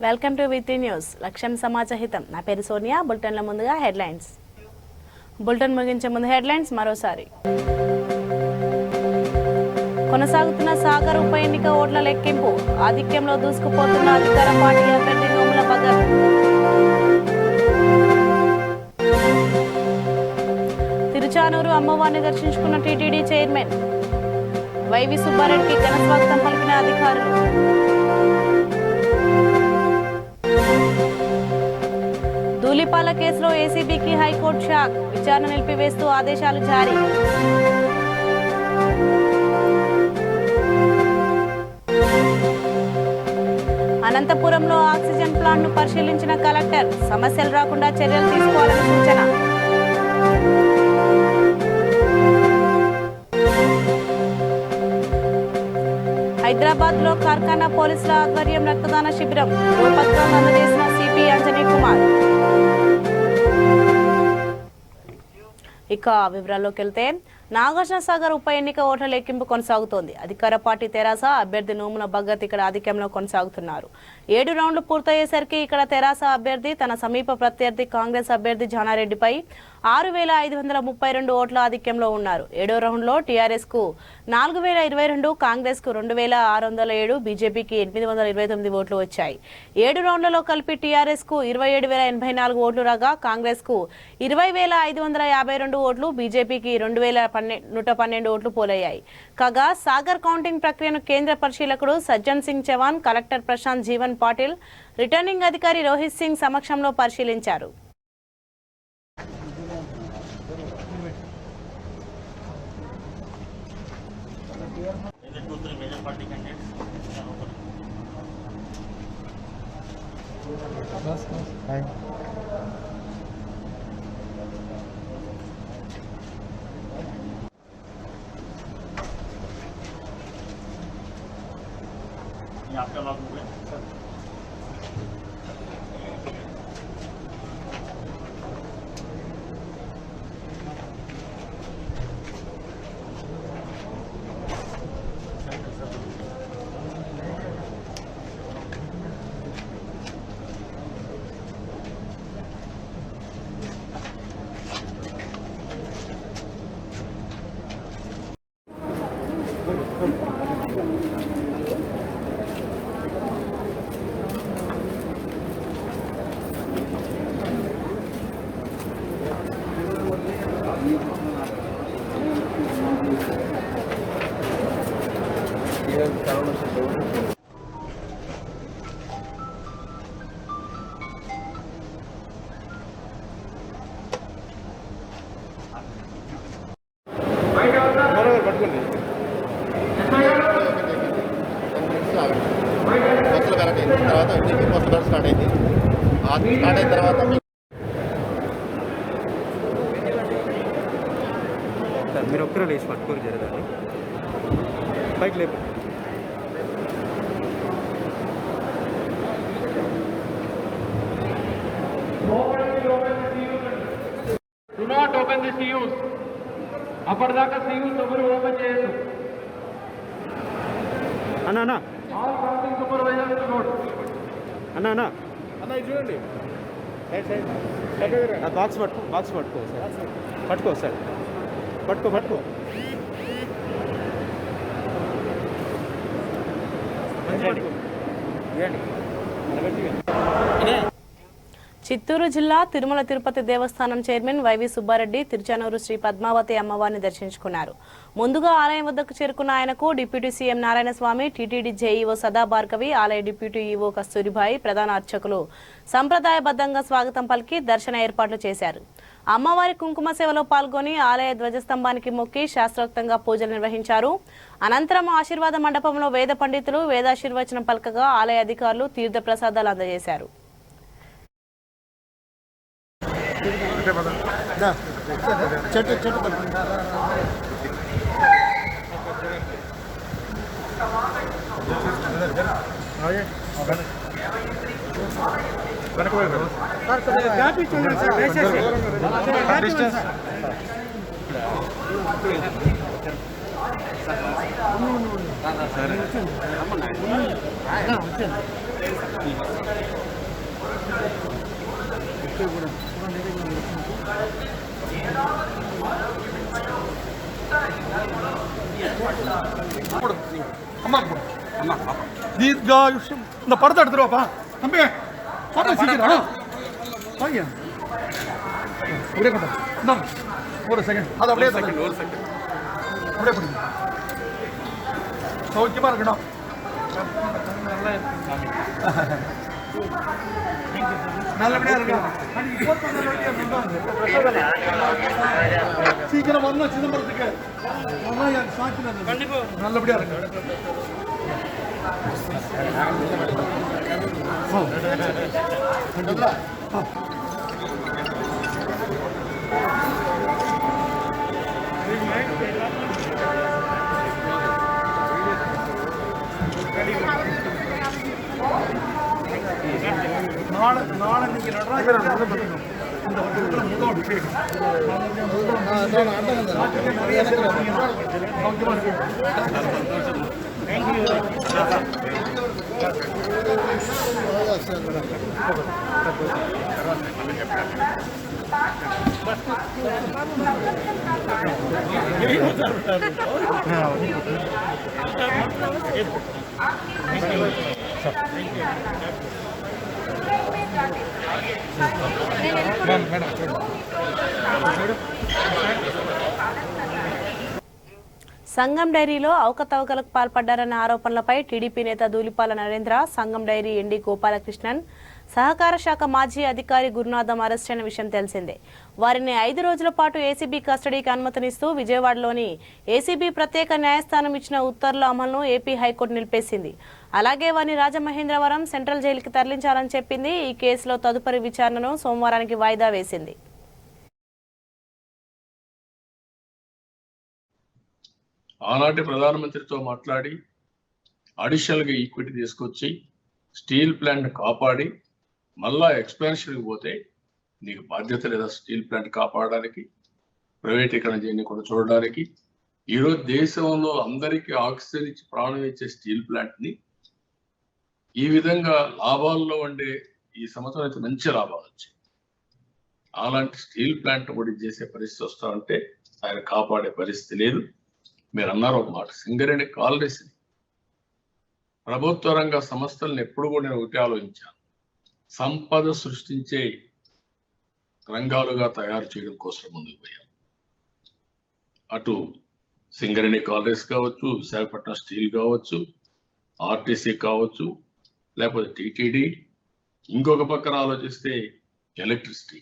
Welcome to విత్రీ news. లక్ష్యం సమాజహితం. నా పేరు సోనియా. బులెటిన్ల ముందుగా హెడ్లైన్స్. బులెటిన్ ముగించే ముందు హెడ్లైన్స్ మరోసారి. కొనసాగుతున్న సాగర్ ఉప ఎన్నిక ఓట్ల లెక్కింపు. ఆధిక్యంలో దూసుకుపోతున్న అధికార పార్టీ అభ్యర్థి నోముల భగత్. తిరుచానూరు అమ్మవారిని దర్శించుకున్న టీటీడీ చైర్మన్ వైవి సుబ్బారెడ్డికి ఘన స్వాగతం పలికిన అధికారులు. ధూళిపాల కేసులో ఏసీబీకి హైకోర్టు షాక్. విచారణ నిలిపివేస్తూ ఆదేశాలు జారీ. అనంతపురంలో ఆక్సిజన్ ప్లాంట్ను పరిశీలించిన కలెక్టర్. సమస్యలు రాకుండా చర్యలు తీసుకోవాలని సూచన. హైదరాబాద్ లో కార్ఖానా పోలీసుల ఆధ్వర్యం రక్తదాన శిబిరం. ధ్రువపత్రాలను అందజేసిన సిపి అంజనీ కుమార్. ఇక వివరాల్లోకి వెళ్తే నాగార్జున సాగర్ ఉప ఎన్నిక ఓట్ల లెక్కింపు కొనసాగుతోంది. అధికార పార్టీ తెరాస అభ్యర్థి నోముల భగత్ ఇక్కడ ఆధిక్యంలో కొనసాగుతున్నారు. 7 రౌండ్లు పూర్తయ్యేసరికి ఇక్కడ తెరాస అభ్యర్థి తన సమీప ప్రత్యర్థి కాంగ్రెస్ అభ్యర్థి జానారెడ్డిపై 6532 ఓట్ల ఆధిక్యంలో ఉన్నారు. 7వ రౌండ్లో టీఆర్ఎస్ కు 4022, కాంగ్రెస్ కు 2607, బీజేపీకి 829 ఓట్లు వచ్చాయి. 7 రౌండ్లలో కలిపి టీఆర్ఎస్ కు 27084 ఓట్లు రాగా కాంగ్రెస్ కు 20552 ఓట్లు, బీజేపీకి 2112 ఓట్లు పోలయ్యాయి. కాగా సాగర్ కౌంటింగ్ ప్రక్రియను కేంద్ర పరిశీలకుడు సజ్జన్ సింగ్ చవాన్, కలెక్టర్ ప్రశాంత్ జీవన్ పాటిల్, రిటర్నింగ్ అధికారి రోహిత్ సింగ్ సమక్షంలో పరిశీలించారు. आपका लॉक हो गया सर. స్టార్ట్ అయింది. స్టార్ట్ అయిన తర్వాత మీరు ఒక్కరు లేచి పట్టుకోరు జరగాలి. పైకి లేపు. Do not open the CUs. అప్పటిదాకా CUs ఎవరు ఓపెన్ చేయొద్దు. అన్నా అన్నా all counting supervisors to note. అన్నా అన్నా అన్న ఇది చూడండి. బాక్స్ పట్టుకో సార్. పట్టుకో సార్. పట్టుకో చిత్తూరు జిల్లా తిరుమల తిరుపతి దేవస్థానం చైర్మన్ వైవి సుబ్బారెడ్డి తిరుచానూరు శ్రీ పద్మావతి అమ్మవారిని దర్శించుకున్నారు. ముందుగా ఆలయం వద్దకు చేరుకున్న ఆయనకు deputy CM Narayanaswamy, TTD JEO సదా భార్గవి, ఆలయ డిప్యూటీ ఈవో కస్తూరిబాయి, ప్రధాన అర్చకులు సంప్రదాయబద్ధంగా స్వాగతం పలికి దర్శన ఏర్పాట్లు చేశారు. అమ్మవారి కుంకుమ సేవలో పాల్గొని ఆలయ ధ్వజస్తంభానికి మొక్కి శాస్త్రోక్తంగా పూజలు నిర్వహించారు. అనంతరం ఆశీర్వాద మండపంలో వేద పండితులు వేదాశీర్వచనం పలకగా ఆలయ అధికారులు తీర్థ ప్రసాదాలు అందజేశారు. సరే ದೀರ್ಘಾಯುಷ್ಯ ಪಡ್ತಾ ಇಡ್ತಾರಪ್ಪ ತಮ್ಮಿ ಫೋಟೋ ಸಿಕ್ಕಿರ ಹಾಗೆ ஒரே கொண்டா ஒரு செகண்ட் அது அப்படியே செகண்ட் ஒரு செகண்ட் அப்படியே பிடிங்க சௌக்கியமா இருக்கணும் நல்லபடியா இருக்கணும் சீக்கிரம் வரணும் சிதம்பரத்துக்கு நல்லபடியா இருக்கு நாளை இன்னைக்கு நடராஜர் இந்த வருடத்தில் முதல் அபிஷேகம் సంగం డైరీలో అవకతవకలకు పాల్పడ్డారన్న ఆరోపణలపై టీడీపీ నేత ధూళిపాల నరేంద్ర, సంగం డైరీ ఎండీ గోపాలకృష్ణన్, సహకార శాఖ మాజీ అధికారి గురునాథం అరెస్ట్ అయిన విషయం తెలిసిందే. వారిని 5 రోజుల పాటు ఏసీబీ కస్టడీకి అనుమతినిస్తూ విజయవాడలోని ఏసీబీ ప్రత్యేక న్యాయస్థానం ఇచ్చిన ఉత్తర్వుల అమలును ఏపీ హైకోర్టు నిలిపేసింది. అలాగే వారిని రాజమహేంద్రవరం సెంట్రల్ జైలుకి తరలించాలని చెప్పింది. ఈ కేసులో తదుపరి విచారణను సోమవారానికి వాయిదా వేసింది. ఆనాటి ప్రధానమంత్రితో మాట్లాడి అడిషనల్గా ఈక్విటీ తీసుకొచ్చి స్టీల్ ప్లాంట్ కాపాడి మళ్ళా ఎక్స్పాన్షన్కి పోతే నీకు బాధ్యత లేదా స్టీల్ ప్లాంట్ కాపాడడానికి, ప్రైవేటీకరణ చేయకుండా చూడడానికి? ఈరోజు దేశంలో అందరికీ ఆక్సిజన్ ఇచ్చి ప్రాణం ఇచ్చే స్టీల్ ప్లాంట్ని ఈ విధంగా లాభాల్లో ఉండే ఈ సంవత్సరం అయితే మంచి లాభాలు వచ్చాయి. అలాంటి స్టీల్ ప్లాంట్ కూడా చేసే పరిస్థితి వస్తా ఉంటే ఆయన కాపాడే పరిస్థితి లేదు. మీరు అన్నారు ఒక మాట, సింగరేణి కాలనీస్ ప్రభుత్వ రంగ సంస్థలను ఎప్పుడు కూడా నేను ఒకటి ఆలోచించాను, సంపద సృష్టించే రంగాలుగా తయారు చేయడం కోసం ముందుకు పోయాను. అటు సింగరేణి కాలనీస్ కావచ్చు, విశాఖపట్నం స్టీల్ కావచ్చు, ఆర్టీసీ కావచ్చు, లేకపోతే టీటీడీ, ఇంకొక పక్కన ఆలోచిస్తే ఎలక్ట్రిసిటీ.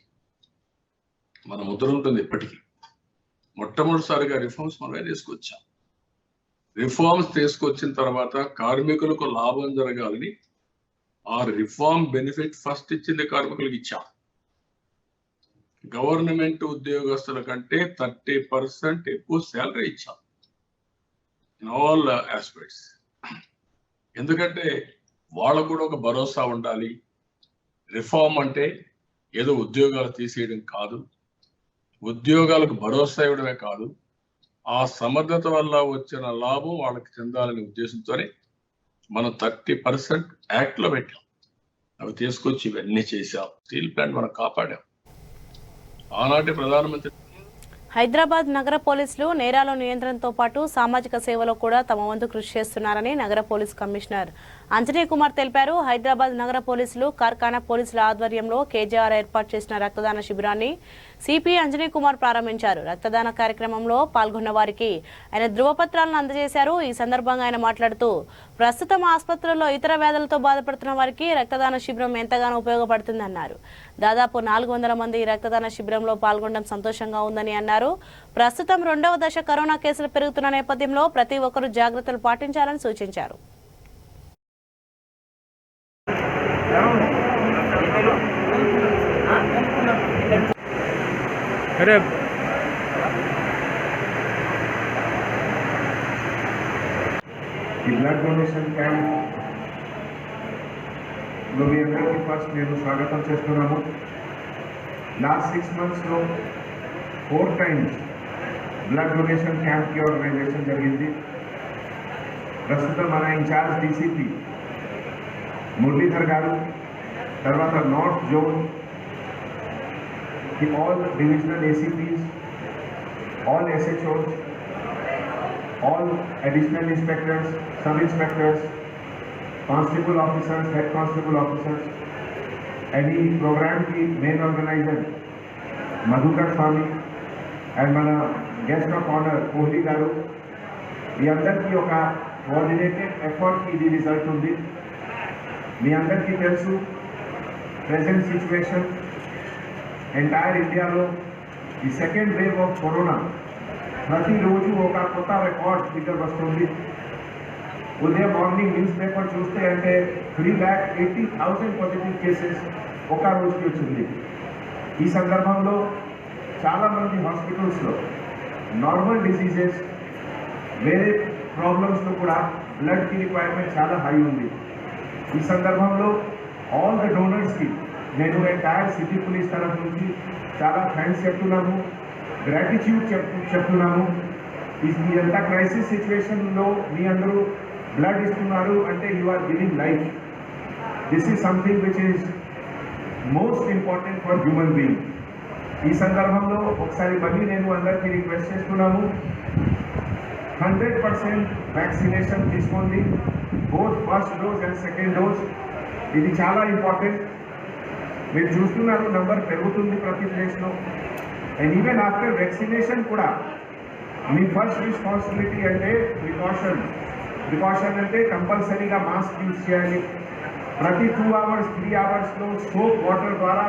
మన ముద్ర ఉంటుంది ఇప్పటికీ. మొట్టమొదటిసారిగా రిఫార్మ్స్ మనమే తీసుకొచ్చాం. రిఫార్మ్స్ తీసుకొచ్చిన తర్వాత కార్మికులకు లాభం జరగాలని ఆ రిఫార్మ్ బెనిఫిట్ ఫస్ట్ ఇచ్చింది కార్మికులకు ఇచ్చాం. గవర్నమెంట్ ఉద్యోగస్తుల కంటే 30% ఎక్కువ శాలరీ ఇచ్చాం ఇన్ ఆల్ ఆస్పెక్ట్స్. ఎందుకంటే వాళ్ళకు కూడా ఒక భరోసా ఉండాలి. రిఫార్మ్ అంటే ఏదో ఉద్యోగాలు తీసేయడం కాదు, ఉద్యోగాలకు భరోసా ఇవ్వడమే కాదు, ఆ సమర్థత వల్ల వచ్చిన లాభం వాళ్ళకి చెందాలనే ఉద్దేశంతోనే మనం 30% యాక్ట్లో పెట్టాం. అవి తీసుకొచ్చి ఇవన్నీ చేశాం. స్టీల్ ప్లాంట్ మనం కాపాడాం. ఆనాటి ప్రధానమంత్రి హైదరాబాద్ నగర పోలీసులు నేరాల నియంత్రణతో పాటు సామాజిక సేవలో కూడా తమ వంతు కృషి చేస్తున్నారని నగర పోలీస్ కమిషనర్ అంజనీ కుమార్ తెలిపారు. హైదరాబాద్ నగర పోలీసులు, కార్ఖానా పోలీసుల ఆధ్వర్యంలో కేజీఆర్ ఏర్పాటు చేసిన రక్తదాన శిబిరాన్ని సిపి అంజనీ కుమార్ ప్రారంభించారు. రక్తదాన కార్యక్రమంలో పాల్గొన్న వారికి ఆయన ధృవపత్రాలను అందజేశారు. ఈ సందర్భంగా ఆయన మాట్లాడుతూ, ప్రస్తుతం ఆసుపత్రుల్లో ఇతర వ్యాధులతో బాధపడుతున్న వారికి రక్తదాన శిబిరం ఎంతగానో ఉపయోగపడుతుందన్నారు. దాదాపు 400 మంది ఈ రక్తదాన శిబిరంలో పాల్గొనడం సంతోషంగా ఉందని అన్నారు. ప్రస్తుతం 2వ దశ కరోనా కేసులు పెరుగుతున్న నేపథ్యంలో ప్రతి ఒక్కరూ జాగ్రత్తలు పాటించాలని సూచించారు. ఈ బ్లడ్ డొనేషన్ క్యాంప్ లో మీ అందరికీ ఫస్ట్ నేను స్వాగతం చేస్తున్నాము. లాస్ట్ 6 monthsలో 4 times బ్లడ్ డొనేషన్ క్యాంప్కి ఆర్గనైజేషన్ జరిగింది. ప్రస్తుతం మన ఇన్ఛార్జ్ డీసీపీ మురళీధర్ గారు, తర్వాత నార్త్ జోన్ కి all divisional ACPs, all SHOs, all additional inspectors, sub-inspectors, constable officers, head constable officers, and ఈ ప్రోగ్రామ్కి main organiser Madhukar Swamy and మన guest of honour Kohli garu, మీ అందరికీ ఒక కోఆర్డినేటెడ్ ఎఫర్ట్కి ఇది రిజల్ట్ ఉంది. మీ అందరికీ తెలుసు ప్రెసెంట్ సిచ్యువేషన్ ఎంటైర్ ఇండియాలో ఈ సెకండ్ వేవ్ ఆఫ్ కరోనా ప్రతిరోజు ఒక కొత్త రికార్డ్ ఫిగర్ వస్తుంది. ఉదయం మార్నింగ్ న్యూస్ పేపర్ చూస్తే అంటే 3,80,000 పాజిటివ్ కేసెస్ ఒక రోజుకి వచ్చింది. ఈ సందర్భంలో చాలామంది హాస్పిటల్స్లో నార్మల్ డిసీజెస్ వేరే ప్రాబ్లమ్స్లో కూడా బ్లడ్కి రిక్వైర్మెంట్ చాలా హై ఉంది. ఈ సందర్భంలో ఆల్ ద డోనర్స్కి నేను ఎంటైర్ సిటీ పోలీస్ తరఫు నుంచి చాలా థ్యాంక్స్ చెప్తున్నాము, గ్రాటిట్యూడ్ చెప్తున్నాము. ఇదంతా క్రైసిస్ సిచ్యువేషన్లో మీ అందరూ బ్లడ్ ఇస్తున్నారు అంటే you are giving life. This is something which is most important for human being. ఈ సందర్భంలో ఒకసారి మళ్ళీ నేను అందరికీ రిక్వెస్ట్ చేస్తున్నాము, 100% వ్యాక్సినేషన్ తీసుకోండి, both first dose and second dose. ఇది చాలా ఇంపార్టెంట్. మీరు చూస్తున్నారు నంబర్ పెరుగుతుంది ప్రతి ప్లేస్లో. అండ్ ఈవెన్ ఆఫ్టర్ వ్యాక్సినేషన్ కూడా మీ ఫస్ట్ రెస్పాన్సిబిలిటీ అంటే ప్రికాషన్ అంటే కంపల్సరీగా మాస్క్ యూజ్ చేయాలి. ప్రతి 2 hours 3 hoursలో సోప్ వాటర్ ద్వారా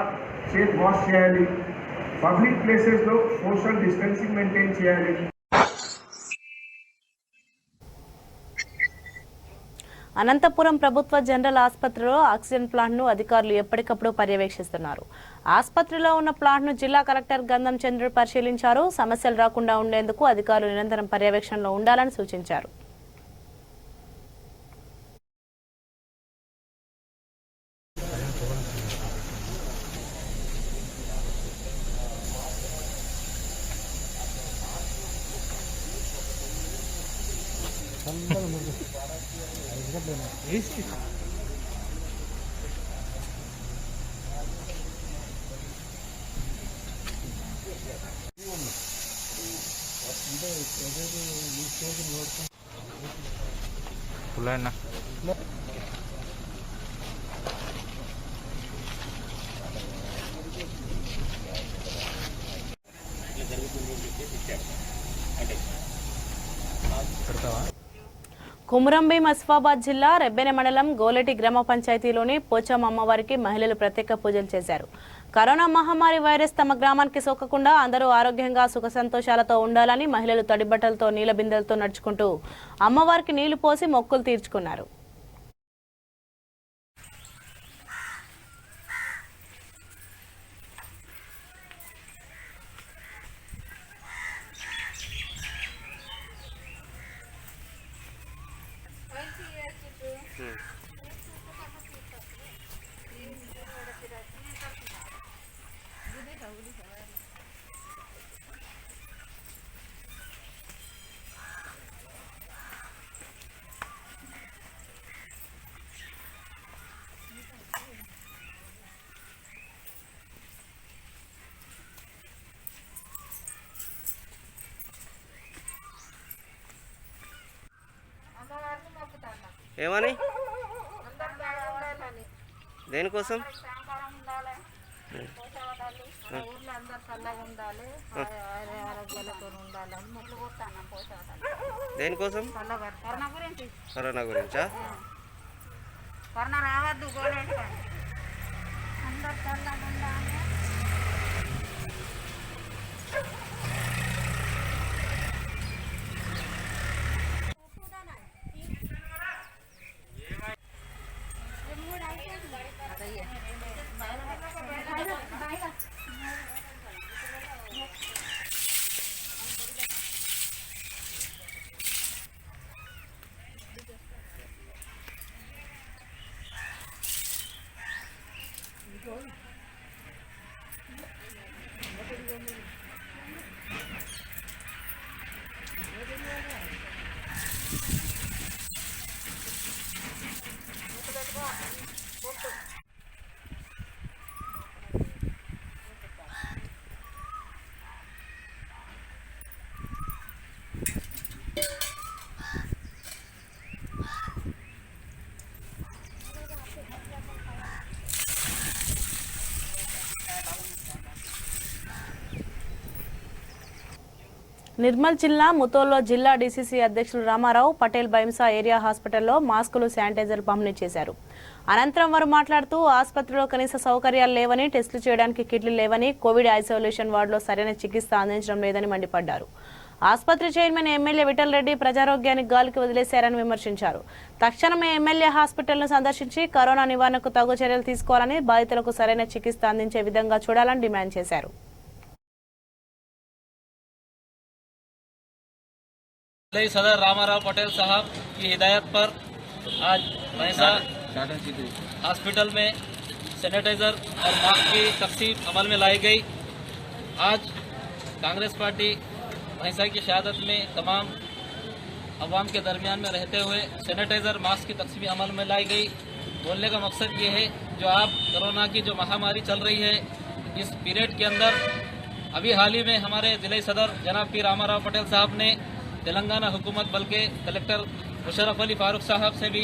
చేతి వాష్ చేయాలి. పబ్లిక్ ప్లేసెస్లో సోషల్ డిస్టెన్సింగ్ మెయింటైన్ చేయాలి. అనంతపురం ప్రభుత్వ జనరల్ ఆసుపత్రిలో ఆక్సిజన్ ప్లాంట్ను అధికారులు ఎప్పటికప్పుడు పర్యవేక్షిస్తున్నారు. ఆసుపత్రిలో ఉన్న ప్లాంట్ను జిల్లా కలెక్టర్ గంధం చంద్రుడు పరిశీలించారు. సమస్యలు రాకుండా ఉండేందుకు అధికారులు నిరంతరం పర్యవేక్షణలో ఉండాలని సూచించారు. కుమురంభీం ఆసిఫాబాద్ జిల్లా రెబ్బెన మండలం గోలెటి గ్రామ పంచాయతీలోని పోచమ్మ అమ్మవారికి మహిళలు ప్రత్యేక పూజలు చేశారు. కరోనా మహమ్మారి వైరస్ తమ గ్రామానికి సోకకుండా అందరూ ఆరోగ్యంగా సుఖ సంతోషాలతో ఉండాలని మహిళలు తడిబట్టలతో నీళ్ల బిందెలతో నడుచుకుంటూ అమ్మవారికి నీళ్లు పోసి మొక్కులు తీర్చుకున్నారు. ఏమని దేనికోసం ఊర్లో అందరు చల్లగా ఉండాలి, ఆరోగ్యాలతో ఉండాలని మొదలు కొట్టాను. దేనికోసం? కరోనా గురించా? కరోనా రావద్దు గోలేంటి అందరు చల్లగా ఉండాలి. నిర్మల్ జిల్లా ముతోల్లో జిల్లా డీసీసీ అధ్యక్షులు రామారావు పటేల్ బైంసా ఏరియా హాస్పిటల్లో మాస్కులు, శానిటైజర్ పంపిణీ చేశారు. అనంతరం వారు మాట్లాడుతూ ఆసుపత్రిలో కనీస సౌకర్యాలు లేవని, టెస్టులు చేయడానికి కిట్లు లేవని, కోవిడ్ ఐసోలేషన్ వార్డులో సరైన చికిత్స అందించడం లేదని మండిపడ్డారు. ఆసుపత్రి చైర్మన్ ఎమ్మెల్యే విఠల్ రెడ్డి ప్రజారోగ్యానికి గాలికి వదిలేశారని విమర్శించారు. తక్షణమే ఎమ్మెల్యే హాస్పిటల్ను సందర్శించి కరోనా నివారణకు తగు చర్యలు తీసుకోవాలని, బాధితులకు సరైన చికిత్స అందించే విధంగా చూడాలని డిమాండ్ చేశారు. सदर रामाराव पटेल साहब की हिदायत पर आज भैंसा हॉस्पिटल में सैनिटाइजर और मास्क की तकसीम अमल में लाई गई। आज कांग्रेस पार्टी भैंसा की शहादत में तमाम अवाम के दरमियान में रहते हुए सैनिटाइजर मास्क की तकसीम अमल में लाई गई। बोलने का मकसद ये है, जो आप कोरोना की जो महामारी चल रही है, इस पीरियड के अंदर अभी हाल ही में हमारे जिले सदर जनाब पी रामाराव पटेल साहब ने तेलंगाना हुकूमत बल्कि कलेक्टर मुशर्रफ अली फारूक साहब से भी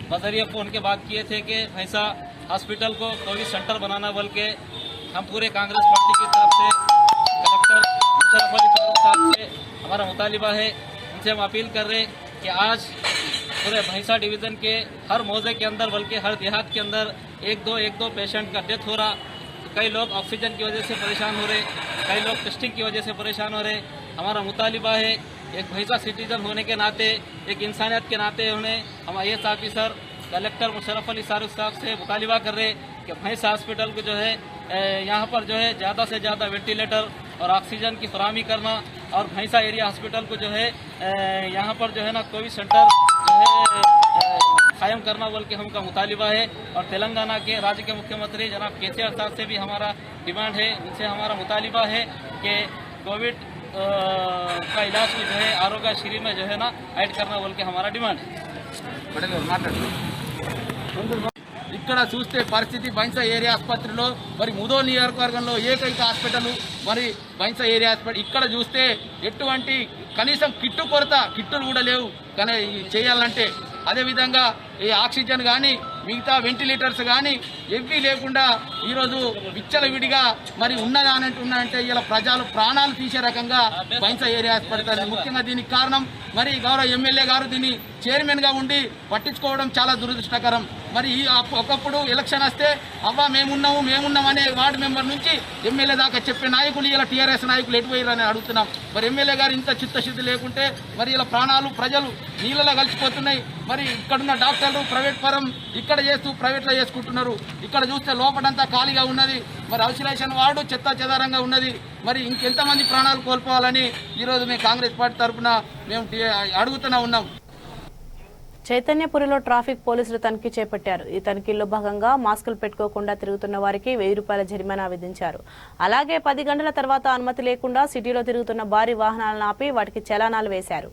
बजरिए फ़ोन के बात किए थे कि भैंसा हॉस्पिटल को कोविड सेंटर बनाना, बल्कि हम पूरे कांग्रेस पार्टी की तरफ से कलेक्टर मुशर्रफ अली फारूक साहब से हमारा मुतालिबा है, उनसे हम अपील कर रहे हैं कि आज पूरे भैंसा डिवीज़न के हर मौजे के अंदर, बल्कि हर देहात के अंदर एक दो पेशेंट का डेथ हो रहा। कई लोग ऑक्सीजन की वजह से परेशान हो रहे, कई लोग टेस्टिंग की वजह से परेशान हो रहे। हमारा मुतालिबा है, एक भैंसा सिटीजन होने के नाते, एक इंसानियत के नाते उन्हें हम IAS officer collector Musharraf Ali Farooq साहब से मुतालिबा कर रहे कि भैंसा हॉस्पिटल को जो है यहाँ पर जो है ज़्यादा से ज़्यादा वेंटिलेटर और ऑक्सीजन की फराहमी करना, और भैंसा एरिया हॉस्पिटल को जो है यहाँ पर जो है ना कोविड सेंटर जो है कायम करना, बल्कि हमका मुतालिबा है। और तेलंगाना के राज्य के मुख्यमंत्री जनाब KCR साहब से भी हमारा डिमांड है, उनसे हमारा मुतालिबा है कि कोविड का इलाज को जो है आरोग्य श्री में जो है ना ऐड करना, बल्कि हमारा डिमांड है। ఇక్కడ చూస్తే పరిస్థితి బైంసా ఏరియా ఆసుపత్రిలో మరి ముదో నియోజకవర్గంలో ఏకైక హాస్పిటల్ మరి బైంసా ఏరియా హాస్పిటల్. ఇక్కడ చూస్తే ఎటువంటి కనీసం కిట్టు కొరత, కిట్టులు కూడా లేవు కానీ చేయాలంటే. అదేవిధంగా ఈ ఆక్సిజన్ కానీ మిగతా వెంటిలేటర్స్ కానీ ఏవీ లేకుండా ఈరోజు విచ్చలవిడిగా మరి ఉన్నాయంటే ఇలా ప్రజలు ప్రాణాలు తీసే రకంగా బైంసా ఏరియా హాస్పిటల్. ముఖ్యంగా దీనికి కారణం మరి గౌరవ ఎమ్మెల్యే గారు దీన్ని చైర్మన్గా ఉండి పట్టించుకోవడం చాలా దురదృష్టకరం. మరి ఒకప్పుడు ఎలక్షన్ వస్తే అవ్వ మేమున్నాం అనే వార్డు మెంబర్ నుంచి ఎమ్మెల్యే దాకా చెప్పే నాయకులు ఇలా TRS నాయకులు ఎటుపోయారని అడుగుతున్నాం. మరి ఎమ్మెల్యే గారు ఇంత చిత్తశుద్ధి లేకుంటే మరి ఇలా ప్రాణాలు ప్రజలు నీళ్ళలో కలిసిపోతున్నాయి. మరి ఇక్కడున్న డాక్టర్లు ప్రైవేట్ పరం ఇక్కడ చేస్తూ ప్రైవేట్లో చేసుకుంటున్నారు. ఇక్కడ చూస్తే లోపలంతా ఖాళీగా ఉన్నది. మరి ఐసోలేషన్ వార్డు చెత్త చెదారంగా ఉన్నది. మరి ఇంకెంతమంది ప్రాణాలు కోల్పోవాలని ఈరోజు మేము కాంగ్రెస్ పార్టీ తరఫున మేము అడుగుతూనే ఉన్నాం. చైతన్యపురిలో ట్రాఫిక్ పోలీసులు తనిఖీ చేపట్టారు. ఈ తనిఖీల్లో భాగంగా మాస్కులు పెట్టుకోకుండా తిరుగుతున్న వారికి 1000 రూపాయల జరిమానా విధించారు. అలాగే 10 గంటల తర్వాత అనుమతి లేకుండా సిటీలో తిరుగుతున్న భారీ వాహనాలను ఆపి వాటికి చలానాలు వేశారు.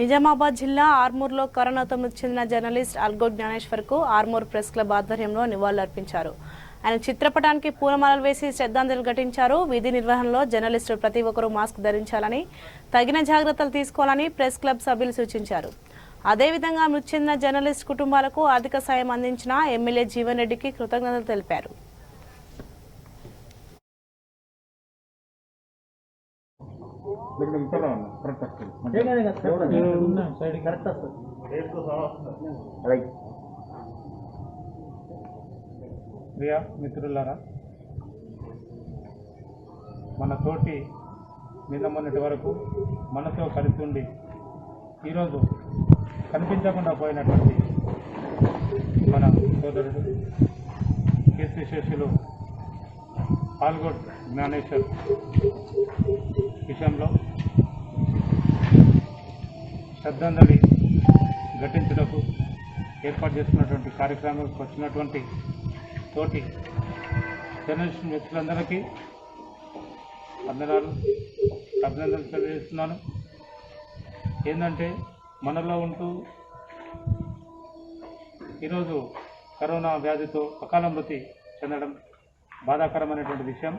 నిజామాబాద్ జిల్లా ఆర్మూర్లో కరోనాతో మృతి చెందిన జర్నలిస్ట్ అల్గో జ్ఞానేశ్వర్కు ఆర్మూర్ ప్రెస్ క్లబ్ ఆధ్వర్యంలో నివాళులర్పించారు. ఆయన చిత్రపటానికి పూలమాలలు వేసి శ్రద్ధాంజలి ఘటించారు. విధి నిర్వహణలో జర్నలిస్టులు ప్రతి ఒక్కరూ మాస్క్ ధరించాలని, తగిన జాగ్రత్తలు తీసుకోవాలని ప్రెస్ క్లబ్ సభ్యులు సూచించారు. అదేవిధంగా మృతి చెందిన జర్నలిస్ట్ కుటుంబాలకు ఆర్థిక సాయం అందించిన ఎమ్మెల్యే జీవన్ రెడ్డికి కృతజ్ఞతలు తెలిపారు. ప్రియ మిత్రులారా, మన తోటి నిన్న మొన్నటి వరకు మనతో కలిసి ఉండి ఈరోజు కనిపించకుండా పోయినటువంటి మన సోదరుడు కీర్తిశేషులు అల్గో జ్ఞానేశ్వర్ విషయంలో శ్రద్ధాంజలి ఘటించుటకు ఏర్పాటు చేస్తున్నటువంటి కార్యక్రమానికి వచ్చినటువంటి తోటి జర్నలిస్ట్ మిత్రులందరికీ అభినందనలు తెలియజేస్తున్నాను. ఏంటంటే మనలో ఉంటూ ఈరోజు కరోనా వ్యాధితో అకాల మృతి చెందడం బాధాకరమైనటువంటి విషయం.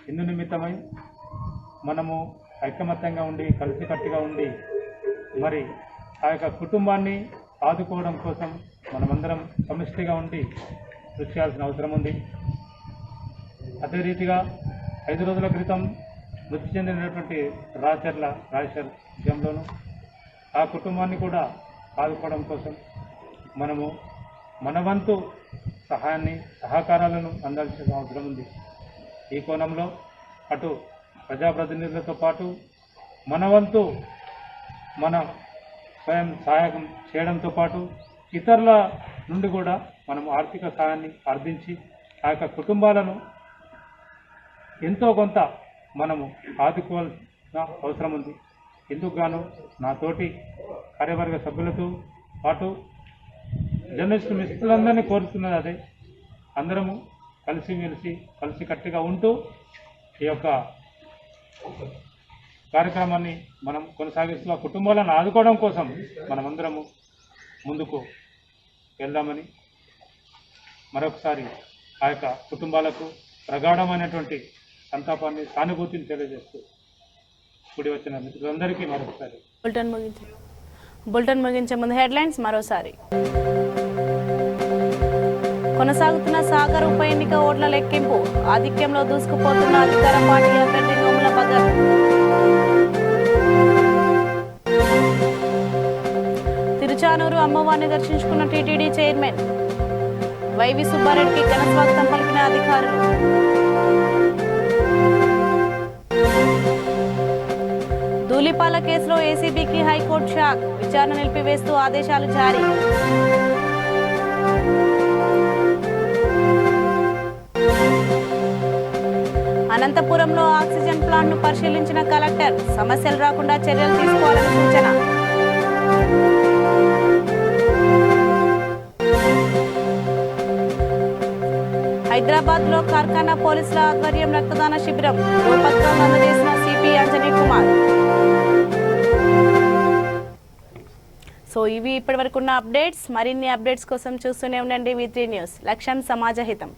ఇందు నిమిత్తమై మనము ఐకమత్యంగా ఉండి కలిసికట్టుగా ఉండి మరి ఆ యొక్క కుటుంబాన్ని ఆదుకోవడం కోసం మనమందరం సమిష్టిగా ఉండి కృషి చేయాల్సిన అవసరం ఉంది. అదే రీతిగా 5 రోజుల క్రితం మృతి చెందినటువంటి రాజేశ్వర్ విషయంలోనూ ఆ కుటుంబాన్ని కూడా ఆదుకోవడం కోసం మనము మన వంతు సహకారాలను అందాల్సిన అవసరం ఉంది. ఈ కోణంలో అటు ప్రజాప్రతినిధులతో పాటు మన వంతు మన స్వయం సహాయం చేయడంతో పాటు ఇతరుల నుండి కూడా మనం ఆర్థిక సహాయాన్ని అర్థించి ఆ యొక్క కుటుంబాలను ఎంతో కొంత మనము ఆదుకోవాల్సిన అవసరం ఉంది. ఇందుకు గాను నా తోటి కార్యవర్గ సభ్యులతో పాటు జర్నలిస్టు మిత్రులందరినీ కోరుతున్నది అదే, అందరము కలిసికట్టుగా ఉంటూ ఈ యొక్క కార్యక్రమాన్ని మనం కొనసాగిస్తూ ఆ కుటుంబాలను ఆదుకోవడం కోసం మనమందరము ముందుకు వెళ్దామని మరొకసారి ఆ యొక్క కుటుంబాలకు ప్రగాఢమైనటువంటి సంతాపాన్ని, సానుభూతిని తెలియజేస్తూ కూడి వచ్చిన మిత్రులందరికీ మరొకసారి బులెటిన్ ముగించే ముందు హెడ్లైన్స్ మరోసారి. కొనసాగుతున్న సాగర్ ఉప ఎన్నిక ఓట్ల లెక్కింపు, ఆధిక్యంలో దూసుకుపోతున్న అధికార పార్టీ అభ్యర్థి నోముల భగత్. తిరుచానూరు అమ్మవారిని దర్శించుకున్న టీటీడీ చైర్మన్ వైవి సుబ్బారెడ్డికి ఘన స్వాగతం పలికిన అధికారులు. ధూళిపాల కేసులో ఏసీబీకి హైకోర్టు షాక్, విచారణ నిలిపివేస్తూ ఆదేశాలు జారీ. అనంతపురంలో ఆక్సిజన్ ప్లాంట్ను పరిశీలించిన కలెక్టర్, సమస్యలు రాకుండా చర్యలు తీసుకోవాలని సూచన. హైదరాబాద్లో కార్ఖానా పోలీసుల ఆధ్వర్యం రక్తదాన శిబిరం, ధ్రువపత్రాలు అందజేసిన సిపి అంజనీ కుమార్. సో ఇవి ఇప్పటివరకు ఉన్న అప్డేట్స్. మరిన్ని అప్డేట్స్ కోసం చూస్తూనే ఉండండి V3 న్యూస్. లక్ష్యం సమాజ హితం.